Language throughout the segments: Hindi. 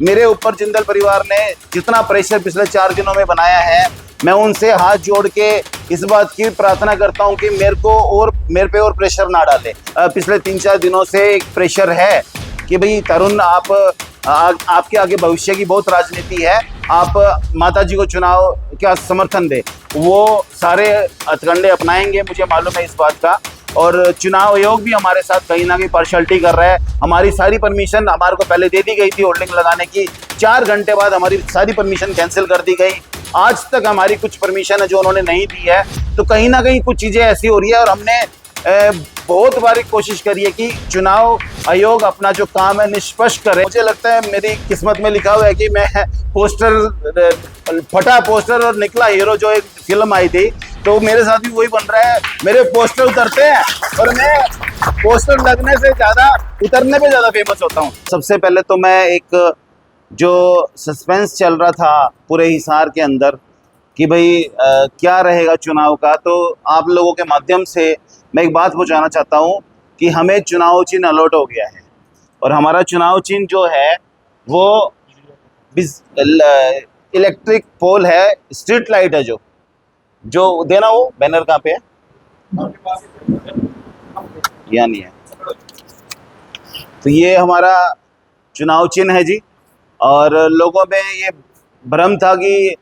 मेरे ऊपर जिंदल परिवार ने जितना प्रेशर पिछले 4 दिनों में बनाया है, मैं उनसे हाथ जोड़ के इस बात की प्रार्थना करता हूं कि मेरे पे और प्रेशर ना डाले। पिछले 3-4 दिनों से एक प्रेशर है कि भाई तरुण आपके आगे भविष्य की बहुत राजनीति है, आप माताजी को चुनाव का समर्थन दे। वो सारे हथकंडे अपनाएंगे, मुझे मालूम है इस बात का। और चुनाव आयोग भी हमारे साथ कहीं ना कहीं पार्शलिटी कर रहा है। हमारी सारी परमिशन हमारे को पहले दे दी गई थी होल्डिंग लगाने की, 4 घंटे बाद हमारी सारी परमिशन कैंसिल कर दी गई। आज तक हमारी कुछ परमिशन है जो उन्होंने नहीं दी है। तो कहीं ना कहीं कुछ चीज़ें ऐसी हो रही है और हमने बहुत बार कोशिश करी है कि चुनाव आयोग अपना जो काम है निष्पक्ष करे। मुझे लगता है मेरी किस्मत में लिखा हुआ है कि मैं फटा पोस्टर और निकला हीरो, जो एक फिल्म आई थी, तो मेरे साथ भी वही बन रहा है। मेरे पोस्टर उतरते हैं और मैं पोस्टर लगने से ज़्यादा उतरने पे ज़्यादा फेमस होता हूँ। सबसे पहले तो मैं एक जो सस्पेंस चल रहा था पूरे हिसार के अंदर कि भाई क्या रहेगा चुनाव का, तो आप लोगों के माध्यम से मैं एक बात पहुंचाना चाहता हूं कि हमें चुनाव चिन्ह अलॉट हो गया है। और हमारा चुनाव चिन्ह जो है वो इलेक्ट्रिक पोल है, स्ट्रीट लाइट है। जो देना, वो बैनर कहाँ पे है? यहाँ नहीं है। तो ये हमारा चुनाव चिन्ह है जी। और लोगों में ये भ्रम था कि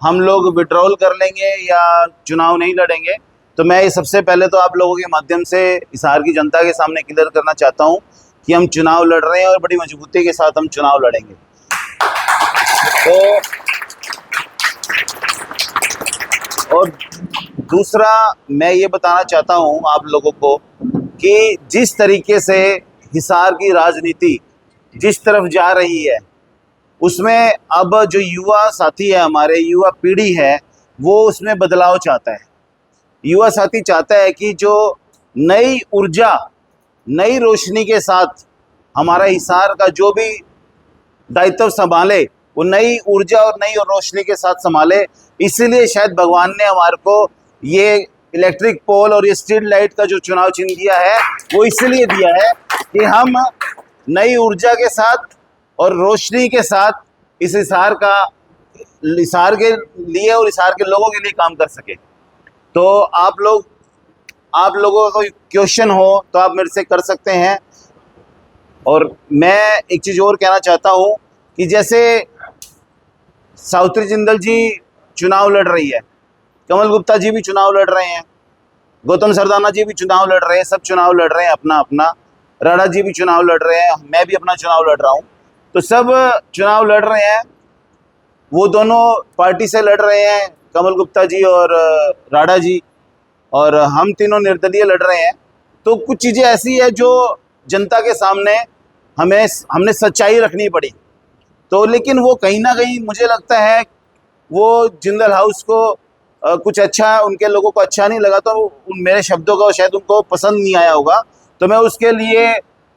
हम लोग विड्रॉल कर लेंगे या चुनाव नहीं लड़ेंगे। तो मैं सबसे पहले तो आप लोगों के माध्यम से हिसार की जनता के सामने क्लियर करना चाहता हूं कि हम चुनाव लड़ रहे हैं और बड़ी मजबूती के साथ हम चुनाव लड़ेंगे। और दूसरा मैं ये बताना चाहता हूं आप लोगों को कि जिस तरीके से हिसार की राजनीति जिस तरफ जा रही है, उसमें अब जो युवा साथी है, हमारे युवा पीढ़ी है, वो उसमें बदलाव चाहता है। युवा साथी चाहता है कि जो नई ऊर्जा, नई रोशनी के साथ हमारा हिसार का जो भी दायित्व संभाले, वो नई ऊर्जा और नई रोशनी के साथ संभाले। इसीलिए शायद भगवान ने हमारे को ये इलेक्ट्रिक पोल और ये स्ट्रीट लाइट का जो चुनाव चिन्ह दिया है, वो इसलिए दिया है कि हम नई ऊर्जा के साथ और रोशनी के साथ इस हिसार के लिए और हिसार के लोगों के लिए काम कर सके। तो आप लोगों को क्वेश्चन हो तो आप मेरे से कर सकते हैं। और मैं एक चीज़ और कहना चाहता हूँ कि जैसे सावित्री जिंदल जी चुनाव लड़ रही है, कमल गुप्ता जी भी चुनाव लड़ रहे हैं, गौतम सरदाना जी भी चुनाव लड़ रहे हैं, सब चुनाव लड़ रहे हैं अपना अपना, राणा जी भी चुनाव लड़ रहे हैं, मैं भी अपना चुनाव लड़ रहा हूँ। तो सब चुनाव लड़ रहे हैं, वो दोनों पार्टी से लड़ रहे हैं, कमल गुप्ता जी और राणा जी, और हम तीनों निर्दलीय लड़ रहे हैं। तो कुछ चीज़ें ऐसी है जो जनता के सामने हमने सच्चाई रखनी पड़ी। तो लेकिन वो कहीं ना कहीं मुझे लगता है वो जिंदल हाउस को कुछ अच्छा, उनके लोगों को अच्छा नहीं लगा, तो मेरे शब्दों का शायद उनको पसंद नहीं आया होगा। तो मैं उसके लिए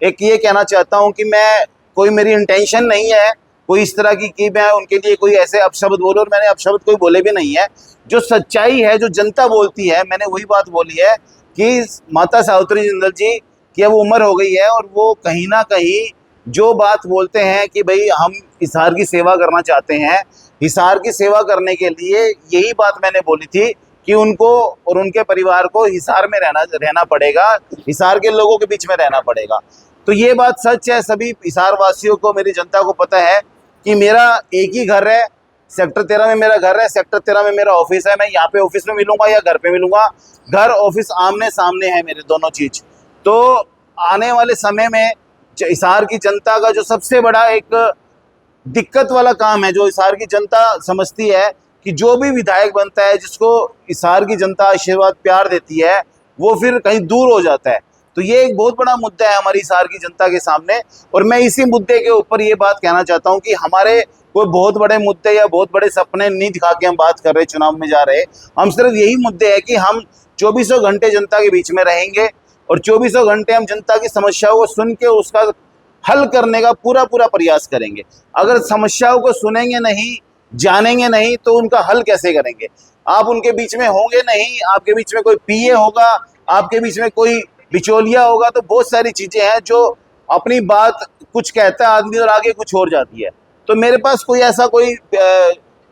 एक ये कहना चाहता हूँ कि मेरी इंटेंशन नहीं है कोई इस तरह की कि मैं उनके लिए कोई ऐसे अपशब्द बोलूं, और मैंने अपशब्द कोई बोले भी नहीं है। जो सच्चाई है, जो जनता बोलती है, मैंने वही बात बोली है कि माता सावित्री जिंदल जी की अब उम्र हो गई है और वो कहीं ना कहीं जो बात बोलते हैं कि भाई हम हिसार की सेवा करना चाहते हैं, हिसार की सेवा करने के लिए यही बात मैंने बोली थी कि उनको और उनके परिवार को हिसार में रहना पड़ेगा, हिसार के लोगों के बीच में रहना पड़ेगा। तो ये बात सच है, सभी हिसार वासियों को, मेरी जनता को पता है कि मेरा एक ही घर है, सेक्टर 13 में मेरा घर है, सेक्टर 13 में मेरा ऑफिस है। मैं यहाँ पे ऑफिस में मिलूंगा या घर पे मिलूंगा, घर ऑफिस आमने सामने है मेरे दोनों चीज। तो आने वाले समय में हिसार की जनता का जो सबसे बड़ा एक दिक्कत वाला काम है, जो हिसार की जनता समझती है कि जो भी विधायक बनता है, जिसको हिसार की जनता आशीर्वाद प्यार देती है, वो फिर कहीं दूर हो जाता है। तो ये एक बहुत बड़ा मुद्दा है हमारी हिसार की जनता के सामने। और मैं इसी मुद्दे के ऊपर ये बात कहना चाहता हूँ कि हमारे कोई बहुत बड़े मुद्दे या बहुत बड़े सपने नहीं दिखा के हम बात कर रहे, चुनाव में जा रहे। हम सिर्फ यही मुद्दे है कि हम 2400 घंटे जनता के बीच में रहेंगे और 2400 घंटे हम जनता की समस्याओं को सुन के उसका हल करने का पूरा प्रयास करेंगे। अगर समस्याओं को सुनेंगे नहीं, जानेंगे नहीं, तो उनका हल कैसे करेंगे? आप उनके बीच में होंगे नहीं, आपके बीच में कोई पीए होगा, आपके बीच में कोई बिचौलिया होगा। तो बहुत सारी चीजें हैं जो अपनी बात कुछ कहता है आदमी और आगे कुछ और जाती है। तो मेरे पास कोई ऐसा कोई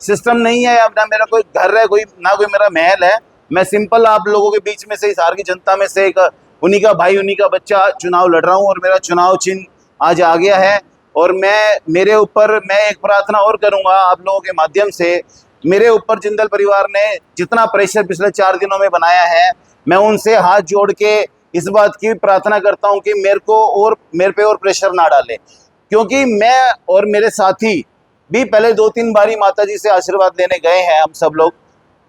सिस्टम नहीं है, ना मेरा कोई घर है, कोई ना कोई मेरा महल है। मैं सिंपल आप लोगों के बीच में से, हिसार की जनता में से एक उन्हीं का भाई, उन्हीं का बच्चा चुनाव लड़ रहा हूँ और मेरा चुनाव चिन्ह आज आ गया है। और मेरे ऊपर मैं एक प्रार्थना और करूंगा आप लोगों के माध्यम से। मेरे ऊपर जिंदल परिवार ने जितना प्रेशर पिछले 4 दिनों में बनाया है, मैं उनसे हाथ जोड़ के इस बात की प्रार्थना करता हूं कि मेरे पे और प्रेशर ना डाले, क्योंकि मैं और मेरे साथी भी पहले 2-3 बारी माता जी से आशीर्वाद लेने गए हैं हम सब लोग,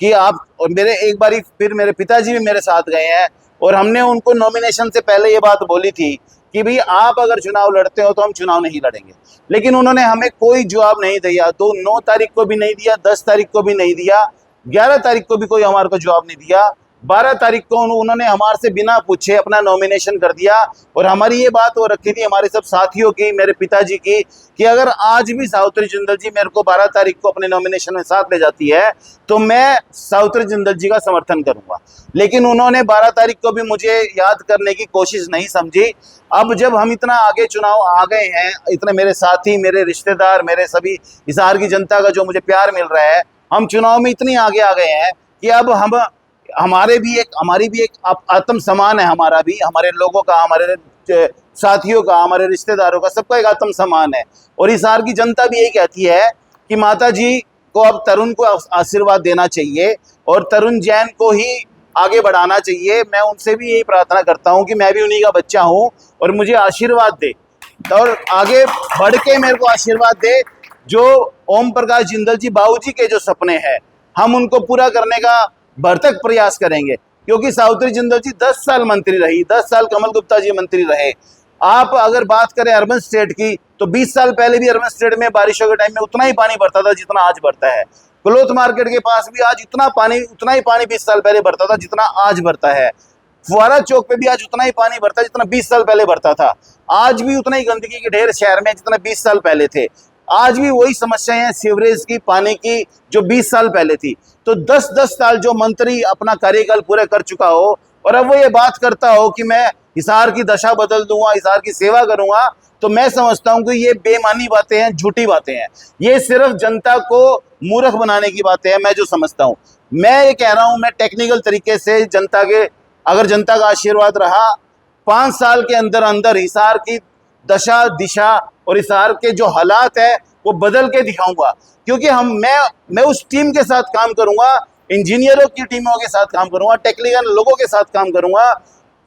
कि आप, और एक बारी फिर मेरे पिताजी भी मेरे साथ गए हैं और हमने उनको नॉमिनेशन से पहले ये बात बोली थी कि भाई आप अगर चुनाव लड़ते हो तो हम चुनाव नहीं लड़ेंगे। लेकिन उन्होंने हमें कोई जवाब नहीं दिया। 9 तारीख को भी नहीं दिया, 10 तारीख को भी नहीं दिया, 11 तारीख को भी कोई हमारे को जवाब नहीं दिया। 12 तारीख को उन्होंने हमारे से बिना पूछे अपना नॉमिनेशन कर दिया। और हमारी ये बात हो रखी थी हमारे सब साथियों की, मेरे पिताजी की, कि अगर आज भी सावित्री जिंदल जी मेरे को 12 तारीख को अपने नॉमिनेशन में साथ ले जाती है तो मैं सावित्री जिंदल जी का समर्थन करूंगा। लेकिन उन्होंने 12 तारीख को भी मुझे याद करने की कोशिश नहीं समझी। अब जब हम इतना आगे चुनाव आ गए हैं, इतने मेरे साथी, मेरे रिश्तेदार, मेरे सभी हिसार की जनता का जो मुझे प्यार मिल रहा है, हम चुनाव में इतनी आगे आ गए हैं कि अब हमारी भी एक आत्म सम्मान है, हमारा भी, हमारे लोगों का, हमारे साथियों का, हमारे रिश्तेदारों का, सबका एक आत्म सम्मान है। और हिसार की जनता भी यही कहती है कि माता जी को अब तरुण को आशीर्वाद देना चाहिए और तरुण जैन को ही आगे बढ़ाना चाहिए। मैं उनसे भी यही प्रार्थना करता हूं कि मैं भी उन्हीं का बच्चा हूं और मुझे आशीर्वाद दे और आगे बढ़ के मेरे को आशीर्वाद दे। जो ओम प्रकाश जिंदल जी बाबू जी के जो सपने हैं, हम उनको पूरा करने का भरसक प्रयास करेंगे, क्योंकि सावित्री जिंदल जी 10 साल मंत्री रही, 10 साल कमल गुप्ता जी मंत्री रहे। आप अगर बात करें अर्बन स्टेट की, तो 20 साल पहले भी अर्बन स्टेट में बारिशों के टाइम में उतना ही पानी भरता था जितना आज भरता है। क्लोथ मार्केट के पास भी आज उतना ही पानी 20 साल पहले भरता था जितना आज भरता है। फुआरा चौक पे भी आज उतना ही पानी भरता है जितना 20 साल पहले भरता था। आज भी उतना ही गंदगी के ढेर शहर में जितना 20 साल पहले थे। आज भी वही समस्याएं हैं सीवरेज की, पानी की, जो 20 साल पहले थी। तो 10-10 साल जो मंत्री अपना कार्यकाल पूरा कर चुका हो और अब वो ये बात करता हो कि मैं हिसार की दशा बदल दूंगा, हिसार की सेवा करूंगा, तो मैं समझता हूं कि ये बेमानी बातें हैं, झूठी बातें हैं। ये सिर्फ जनता को मूर्ख बनाने की बातें हैं। मैं जो समझता हूं, मैं ये कह रहा हूं, मैं टेक्निकल तरीके से अगर जनता का आशीर्वाद रहा, 5 साल के अंदर अंदर हिसार की दशा दिशा और हिसार के जो हालात है वो बदल के दिखाऊंगा। क्योंकि मैं उस टीम के साथ काम करूंगा, इंजीनियरों की टीमों के साथ काम करूंगा, टेक्निकल लोगों के साथ काम करूंगा,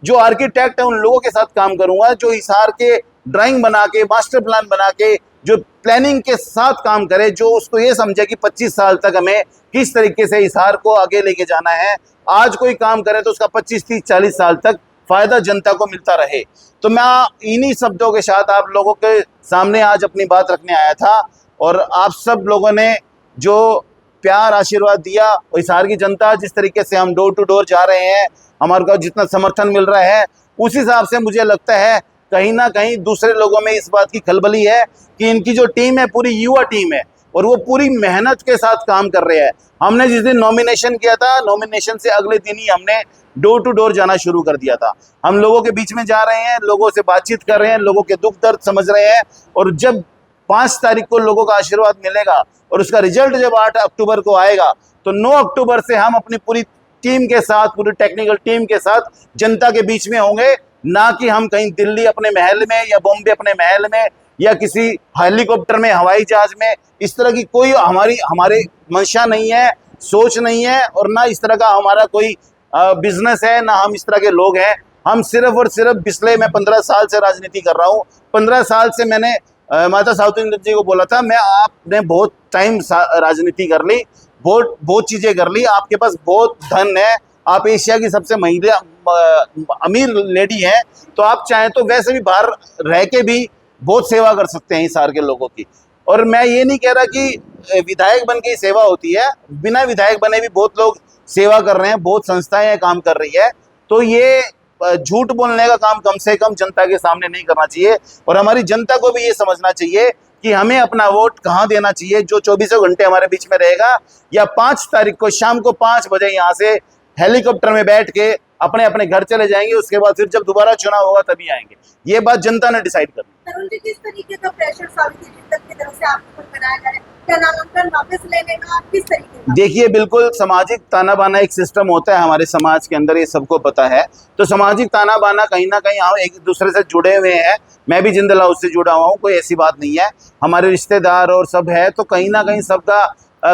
जो आर्किटेक्ट है उन लोगों के साथ काम करूंगा, जो हिसार के ड्राइंग बना के, मास्टर प्लान बना के, जो प्लानिंग के साथ काम करे, जो उसको ये समझे कि 25 साल तक हमें किस तरीके से हिसार को आगे लेके जाना है। आज कोई काम करे तो उसका 25, 30, 40 साल तक फायदा जनता को मिलता रहे। तो मैं इन्हीं शब्दों के साथ आप लोगों के सामने आज अपनी बात रखने आया था। और आप सब लोगों ने जो प्यार आशीर्वाद दिया, और हिसार की जनता जिस तरीके से हम डोर टू डोर जा रहे हैं, हमारे को जितना समर्थन मिल रहा है, उस हिसाब से मुझे लगता है कहीं ना कहीं दूसरे लोगों में इस बात की खलबली है कि इनकी जो टीम है पूरी युवा टीम है और वो पूरी मेहनत के साथ काम कर रहे हैं। हमने जिस दिन नॉमिनेशन किया था, नॉमिनेशन से अगले दिन ही हमने डोर टू डोर जाना शुरू कर दिया था। हम लोगों के बीच में जा रहे हैं, लोगों से बातचीत कर रहे हैं, लोगों के दुख दर्द समझ रहे हैं। और जब 5 तारीख को लोगों का आशीर्वाद मिलेगा और उसका रिजल्ट जब 8 अक्टूबर को आएगा, तो 9 अक्टूबर से हम अपनी पूरी टीम के साथ, पूरी टेक्निकल टीम के साथ जनता के बीच में होंगे। ना कि हम कहीं दिल्ली अपने महल में या बॉम्बे अपने महल में या किसी हेलीकॉप्टर में, हवाई जहाज में, इस तरह की कोई हमारे मंशा नहीं है, सोच नहीं है, और ना इस तरह का हमारा कोई बिजनेस है, ना हम इस तरह के लोग हैं। हम सिर्फ और सिर्फ पिछले, मैं 15 साल से राजनीति कर रहा हूँ। 15 साल से मैंने माता सावित्री जी को बोला था, आपने बहुत टाइम राजनीति कर ली, बहुत चीजें कर ली, आपके पास बहुत धन है, आप एशिया की सबसे अमीर लेडी हैं, तो आप चाहें तो वैसे भी बाहर रह के भी बहुत सेवा कर सकते हैं हिसार के लोगों की। और मैं ये नहीं कह रहा कि विधायक बन के ही सेवा होती है, बिना विधायक बने भी बहुत लोग सेवा कर रहे हैं, बहुत संस्थाएं काम कर रही है। तो ये झूठ बोलने का काम कम से कम जनता के सामने नहीं करना चाहिए। और हमारी जनता को भी ये समझना चाहिए कि हमें अपना वोट कहाँ देना चाहिए, जो 24 घंटे हमारे बीच में रहेगा, या 5 तारीख को शाम को 5 बजे यहाँ से हेलीकॉप्टर में बैठ के अपने अपने घर चले जाएंगे, उसके बाद फिर जब दोबारा चुनाव होगा तभी आएंगे। ये बात जनता ने डिसाइड करनी। तरुण जी, किस तरीके का प्रेशर सावित्री जिंदल की तरफ से आपके ऊपर बनाया जा रहा है? क्या नामांकन वापस लेने का किस तरीके का? देखिए, बिल्कुल सामाजिक ताना बाना एक सिस्टम होता है हमारे समाज के अंदर, ये सबको पता है। तो सामाजिक ताना बाना कहीं ना कहीं हम एक दूसरे से जुड़े हुए हैं। मैं भी जिंदल हाउस से जुड़ा हुआ हूँ, कोई ऐसी बात नहीं है। हमारे रिश्तेदार और सब है, तो कहीं ना कहीं सबका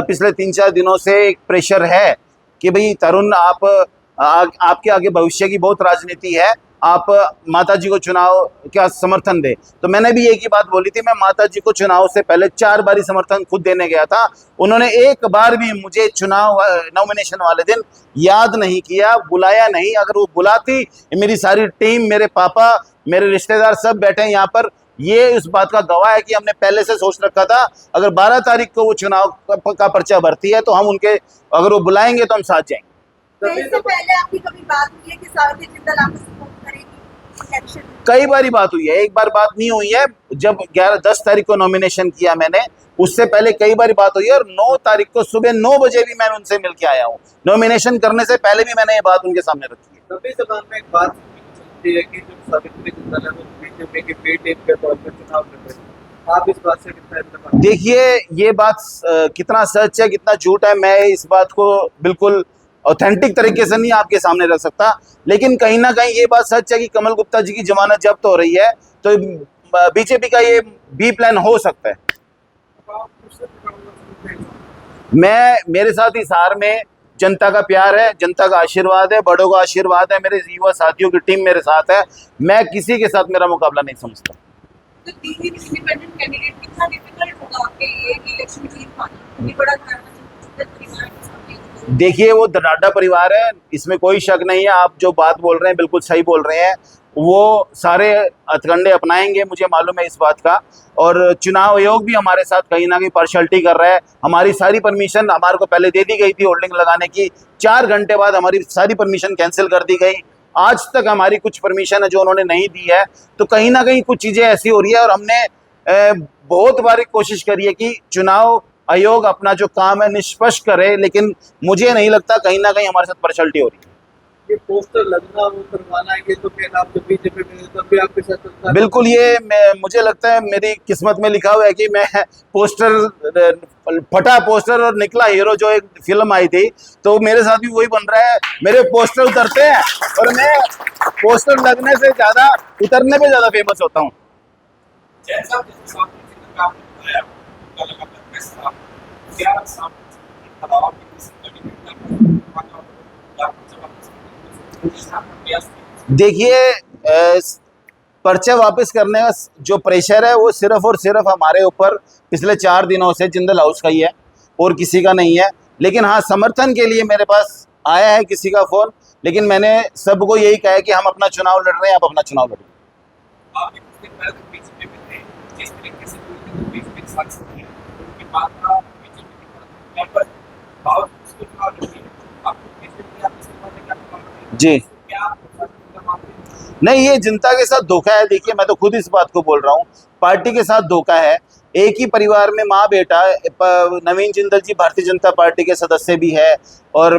पिछले 3-4 दिनों से एक प्रेशर है कि भाई तरुण, आपके आगे भविष्य की बहुत राजनीति है, आप माता जी को चुनाव का समर्थन दे। तो मैंने भी एक ही बात बोली थी, मैं माता जी को चुनाव से पहले 4 बारी समर्थन खुद देने गया था। उन्होंने एक बार भी मुझे चुनाव नॉमिनेशन वाले दिन याद नहीं किया, बुलाया नहीं। अगर वो बुलाती, मेरी सारी टीम, मेरे पापा, मेरे रिश्तेदार सब बैठे हैं यहाँ पर, ये इस बात का गवाह है कि हमने पहले से सोच रखा था अगर 12 तारीख को वो चुनाव का पर्चा भरती है तो हम उनके, अगर वो बुलाएंगे तो हम साथ जाएंगे। इससे पहले आपकी कभी बात हुई है कि सावित्री जिंदल आपको सपोर्ट करेगी इलेक्शन में? कई बारी बात हुई है, एक बार बात नहीं हुई है। जब 10 तारीख को नॉमिनेशन किया मैंने, उससे पहले कई बार बात हुई है, और 9 तारीख को सुबह 9 बजे भी मैं उनसे मिल के आया हूँ। नॉमिनेशन करने से पहले भी मैंने ये बात उनके सामने रखी है। सभी जबान में एक बात चलती है कि जो सावित्री जिंदल है वो बीजेपी के बी टीम के तौर पर चुनाव लड़ रहे हैं। आप इस बात से कितना इत्तेफाक? देखिए, ये बात कितना सच है कितना झूठ है, मैं इस बात को बिल्कुल ऑथेंटिक तरीके से नहीं आपके सामने रख सकता, लेकिन कहीं ना कहीं ये बात सच है कि कमल गुप्ता जी की जमानत जब्त हो रही है, तो बीजेपी का ये बी प्लान हो सकता है। मेरे साथ इस हार में जनता का प्यार है, जनता का आशीर्वाद है, बड़ों का आशीर्वाद है, मेरे युवा साथियों की टीम मेरे साथ है। मैं किसी के साथ मेरा मुकाबला नहीं समझता। तो तीन इंडिपेंडेंट कैंडिडेट कितना डिफिकल्ट होगा आपके लिए इलेक्शन जीत पाना? ये बड़ा परिवार है। देखिए, वो दराडा परिवार है, इसमें कोई शक नहीं है। आप जो बात बोल रहे हैं बिल्कुल सही बोल रहे हैं। वो सारे हथकंडे अपनाएंगे, मुझे मालूम है इस बात का। और चुनाव आयोग भी हमारे साथ कहीं ना कहीं पार्शलिटी कर रहा है। हमारी सारी परमिशन हमारे को पहले दे दी गई थी होल्डिंग लगाने की, 4 घंटे बाद हमारी सारी परमिशन कैंसिल कर दी गई। आज तक हमारी कुछ परमिशन है जो उन्होंने नहीं दी है। तो कहीं ना कहीं कुछ चीज़ें ऐसी हो रही है, और हमने बहुत बार कोशिश करी है कि चुनाव आयोग अपना जो काम है निष्पक्ष करे, लेकिन मुझे नहीं लगता कहीं ना कहीं हमारे साथ पार्शलिटी हो रही है। ये पोस्टर लगना, वो करवाना, ये तो फिर आप जब बीजेपी में तब भी आपके साथ चलता है। बिल्कुल, ये मुझे लगता है मेरी किस्मत में लिखा हुआ है कि मैं पोस्टर, फटा पोस्टर और निकला हीरो, जो एक फिल्म आई थी, तो मेरे साथ भी वही बन रहा है। मेरे पोस्टर उतरते हैं और मैं पोस्टर लगने से ज्यादा उतरने पे ज्यादा फेमस होता हूँ। देखिए, पर्चा वापस करने का जो प्रेशर है वो सिर्फ और सिर्फ हमारे ऊपर पिछले 4 दिनों से जिंदल हाउस का ही है, और किसी का नहीं है। लेकिन हाँ, समर्थन के लिए मेरे पास आया है किसी का फोन, लेकिन मैंने सबको यही कहा है कि हम अपना चुनाव लड़ रहे हैं, आप अपना चुनाव लड़िए। जी नहीं, ये जनता के साथ धोखा है। देखिए, मैं तो खुद इस बात को बोल रहा हूँ, पार्टी के साथ धोखा है। एक ही परिवार में माँ बेटा, नवीन जिंदल जी भारतीय जनता पार्टी के सदस्य भी है और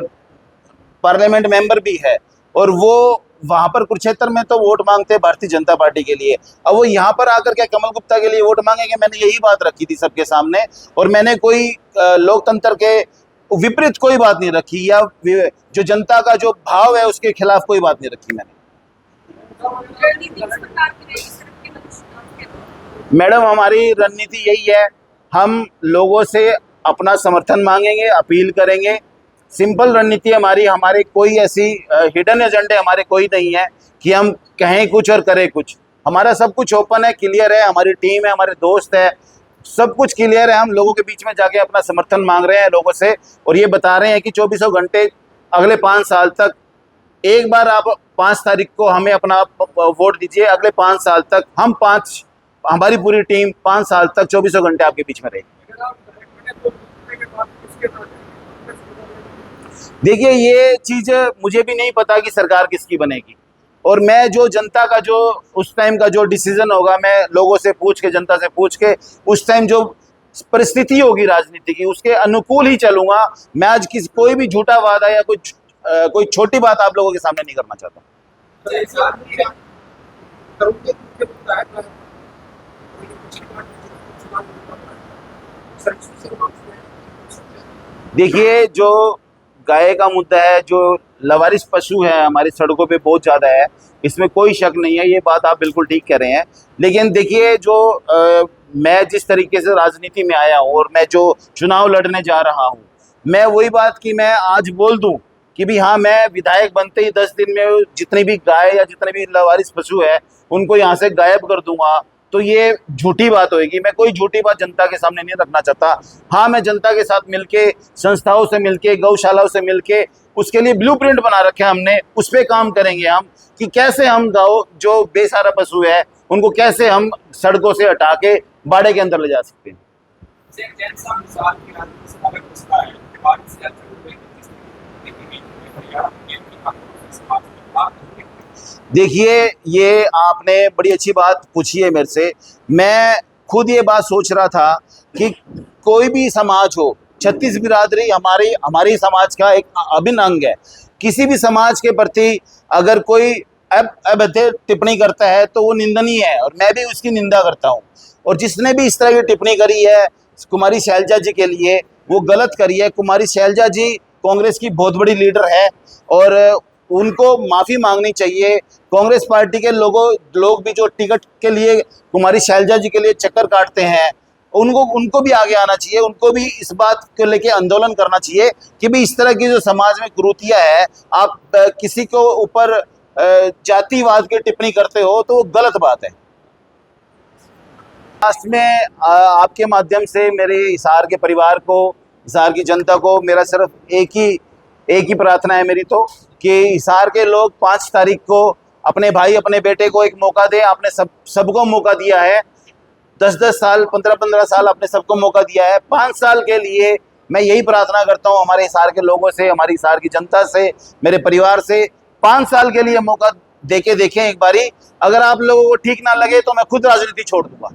पार्लियामेंट मेंबर भी है, और वो वहां पर कुरुक्षेत्र में तो वोट मांगते हैं भारतीय जनता पार्टी के लिए। अब वो यहाँ पर आकर के कमल गुप्ता के लिए वोट मांगेंगे? मैंने यही बात रखी थी सबके सामने, और मैंने कोई लोकतंत्र के विपरीत कोई बात नहीं रखी, या जो जनता का जो भाव है उसके खिलाफ कोई बात नहीं रखी मैंने। मैडम, हमारी रणनीति यही है, हम लोगों से अपना समर्थन मांगेंगे, अपील करेंगे। सिंपल रणनीति हमारी, हमारे कोई ऐसी हिडन एजेंडे हमारे कोई नहीं है कि हम कहें कुछ और करें कुछ। हमारा सब कुछ ओपन है, क्लियर है, हमारी टीम है, हमारे दोस्त है, सब कुछ क्लियर है। हम लोगों के बीच में जाके अपना समर्थन मांग रहे हैं लोगों से, और ये बता रहे हैं कि 24 घंटे अगले 5 साल तक, एक बार आप 5 तारीख को हमें अपना वोट दीजिए, अगले 5 साल तक हमारी पूरी टीम 5 साल तक 24 घंटे आपके बीच में रहेगी। देखिए, ये चीज़ मुझे भी नहीं पता कि सरकार किसकी बनेगी, और मैं जो जनता का जो उस टाइम का जो डिसीजन होगा, मैं लोगों से पूछ के, जनता से पूछ के, उस टाइम जो परिस्थिति होगी राजनीति की, उसके अनुकूल ही चलूंगा। मैं आज कोई भी झूठा वादा या कुछ कोई छोटी बात आप लोगों के सामने नहीं करना चाहता। देखिए, जो गाय का मुद्दा है, जो लवारिस पशु है हमारी सड़कों पे बहुत ज़्यादा है, इसमें कोई शक नहीं है, ये बात आप बिल्कुल ठीक कह रहे हैं। लेकिन देखिए, जो मैं जिस तरीके से राजनीति में आया हूँ और मैं जो चुनाव लड़ने जा रहा हूँ, मैं वही बात कि मैं आज बोल दूं कि भी हाँ, मैं विधायक बनते ही 10 दिन में जितनी भी गाय या जितने भी लवारिस पशु है उनको यहाँ से गायब कर दूंगा, तो ये झूठी बात होगी। मैं कोई झूठी बात जनता के सामने नहीं रखना चाहता। हाँ, मैं जनता के साथ मिलके, संस्थाओं से मिलके, गौशालाओं से मिलके, उसके लिए ब्लूप्रिंट बना रखे हमने, उस पर काम करेंगे हम कि कैसे हम गाँव जो बेसहारा पशु है उनको कैसे हम सड़कों से हटा के बाड़े के अंदर ले जा सकते हैं। देखिए, ये आपने बड़ी अच्छी बात पूछी है मेरे से। मैं खुद ये बात सोच रहा था कि कोई भी समाज हो, छत्तीस बिरादरी हमारी समाज का एक अभिन्न अंग है। किसी भी समाज के प्रति अगर कोई अभद्र टिप्पणी करता है तो वो निंदनीय है, और मैं भी उसकी निंदा करता हूँ। और जिसने भी इस तरह की टिप्पणी करी है कुमारी शैलजा जी के लिए, वो गलत करी है। कुमारी शैलजा जी कांग्रेस की बहुत बड़ी लीडर है और उनको माफ़ी मांगनी चाहिए। कांग्रेस पार्टी के लोग भी जो टिकट के लिए कुमारी शैलजा जी के लिए चक्कर काटते हैं, उनको भी आगे आना चाहिए। उनको भी इस बात को लेके आंदोलन करना चाहिए कि भी इस तरह की जो समाज में कुरीतियाँ है, आप किसी को ऊपर जातिवाद की टिप्पणी करते हो तो वो गलत बात है। लास्ट में आपके माध्यम से मेरे हिसार के परिवार को, हिसार की जनता को मेरा सिर्फ एक ही प्रार्थना है मेरी, तो कि हिसार के लोग 5 तारीख को अपने भाई, अपने बेटे को एक मौका दें। आपने सबको मौका दिया है, 10-10 साल, 15-15 साल आपने सबको मौका दिया है। 5 साल के लिए मैं यही प्रार्थना करता हूँ हमारे हिसार के लोगों से, हमारी हिसार की जनता से, मेरे परिवार से, 5 साल के लिए मौका देके देखें एक बारी। अगर आप लोगों को ठीक ना लगे तो मैं खुद राजनीति छोड़ दूंगा।